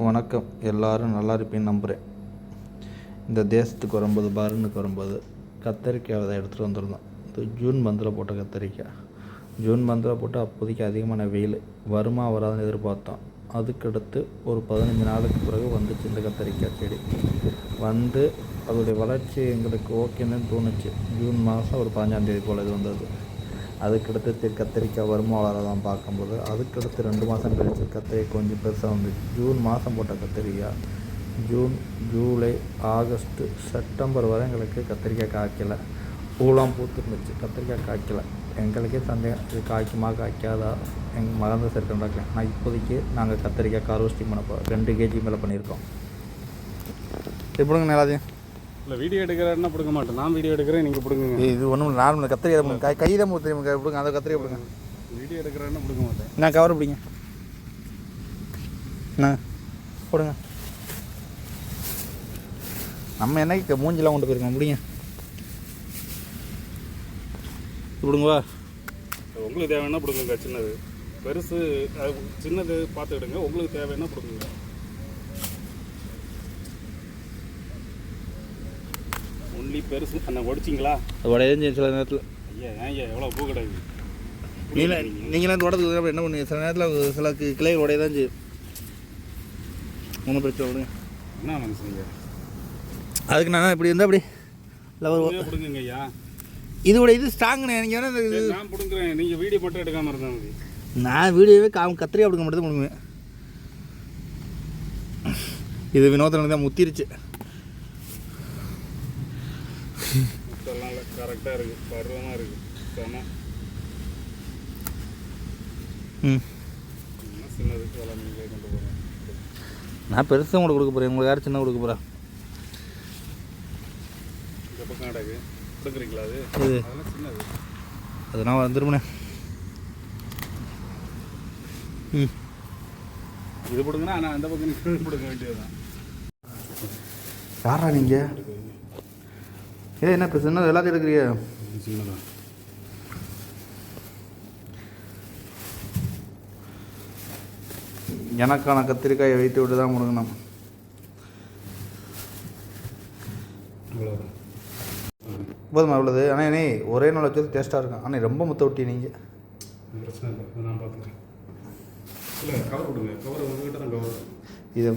வணக்கம். எல்லோரும் நல்லா இருப்பீன்னு நம்புகிறேன். இந்த தேசத்துக்கு வரும்போது பருனுக்கு வரும்போது கத்தரிக்காய் விதை எடுத்துகிட்டு வந்துருந்தோம். இது ஜூன் மந்தில் போட்ட கத்தரிக்காய். ஜூன் மந்தில் போட்டு அப்போதைக்கு அதிகமான வெயில் வருமா வராதுன்னு எதிர்பார்த்தோம். அதுக்கடுத்து ஒரு 15 நாளுக்கு பிறகு வந்துச்சு இந்த கத்தரிக்காய் செடி. வந்து அதோடைய வளர்ச்சி எங்களுக்கு ஓகேன்னு தோணுச்சு. ஜூன் மாதம் ஒரு 15ஆம் தேதி போல் இது வந்தது. அதுக்கடுத்து கத்திரிக்காய் வருமா வளரதான் பார்க்கும்போது அதுக்கடுத்து 2 மாதம் கழிச்சு கத்திரிக்காய் கொஞ்சம் பெருசாக வந்துச்சு. ஜூன் மாதம் போட்ட கத்திரிக்காய் ஜூன், ஜூலை, ஆகஸ்ட்டு, செப்டம்பர் வரை எங்களுக்கு கத்திரிக்காய் காய்க்கலை. பூலாம் பூத்துருந்துச்சு, கத்திரிக்காய் காய்க்கலை. எங்களுக்கே சந்தேகம், இது காய்க்குமா காய்க்காதா, எங்கள் மறந்து சேர்க்கணும். ஆனால் இப்போதைக்கு நாங்கள் கத்திரிக்காய் கார்வெஸ்டிங் பண்ண போகிறோம். 2 kg மேலே பண்ணியிருக்கோம். எப்படிங்க எல்லாத்தையும் இல்லை வீடியோ எடுக்கிறேன்னா பிடுங்க மாட்டேன். நான் வீடியோ எடுக்கிறேன், நீங்கள் பிடுங்க. இது ஒன்றும் நார்மல் கத்திரிக்காய் கை தான் தெரியும் பிடுங்க. அந்த கத்திரிக்காய் பிடுங்க. வீடியோ எடுக்கிறேன்னா பிடுங்க மாட்டேன். நான் கவர் பிடிங்க போடுங்க. நம்ம என்னைக்கு மூஞ்சிலாம் கொண்டு போயிருக்கோம். பிடிங்க பிடுங்குவா. உங்களுக்கு தேவைன்னா பிடுங்க. சின்னது பெருசு சின்னது பார்த்துக்கிடுங்க. உங்களுக்கு தேவைன்னா பிடுங்க. ஒன்லி பெருசு அண்ணா உடைச்சிங்களா? உடையஞ்சு சில நேரத்தில். ஐயா ஏன் எவ்வளோ பூ கிடையாது. நீங்களாம் உடத்துக்கு என்ன பண்ணுவீங்க? சில நேரத்தில் சில கிளைகள் உடைய தான் செய்யும். ஒன்றும் பிரச்சனை விடுங்க. என்ன மனுஷங்க அதுக்கு நான் இப்படி இருந்தால் அப்படி இல்லை பிடுங்குங்க ஐயா. இதோட இது ஸ்ட்ராங்குண்ணே. நீங்கள் வேணால் நான் பிடுங்குறேன், நீங்கள் வீடியோ மட்டும் எடுக்காமல் இருந்தாங்க. நான் வீடியோவே கத்திரிக்காய் பிடுங்க மட்டும் தான் பிடுங்குவேன். இது வினோதனுக்கு தான் முத்திருச்சு. கரெக்டாக இருக்குது, பருவமாக இருக்குது. செம சின்னது நீங்களே கொண்டு போகிறேன். நான் பெருசாக உங்களுக்கு கொடுக்க போகிறேன். உங்களுக்கு யாரும் சின்ன கொடுக்க போகிறேன். இந்த பக்கம் அடகு கொடுக்குறீங்களா? அது அதெல்லாம் சின்னது. அது நான் வந்துருமேண்ணே. இது பிடுங்கன்னா நான் அந்த பக்கம் பிடுங்க வேண்டியதுதான். யாரா நீங்கள்? என்ன இப்போ சின்னது எல்லாத்தையும் எடுக்கிறீங்க? சின்னதான். எனக்கான கத்திரிக்காயை வைத்து விட்டு தான் முடுங்கணும். போதுமா இவ்வளோது? ஆனால் என்ன ஒரே நாள் வச்சது டேஸ்ட்டாக இருக்கும். ஆனால் ரொம்ப முத்த விட்டி நீங்கள். பிரச்சனை இல்லை, நான் பார்த்துக்கிறேன். இல்லை கவர் விடுங்க. கவர் உங்ககிட்ட தான் கவர். இதை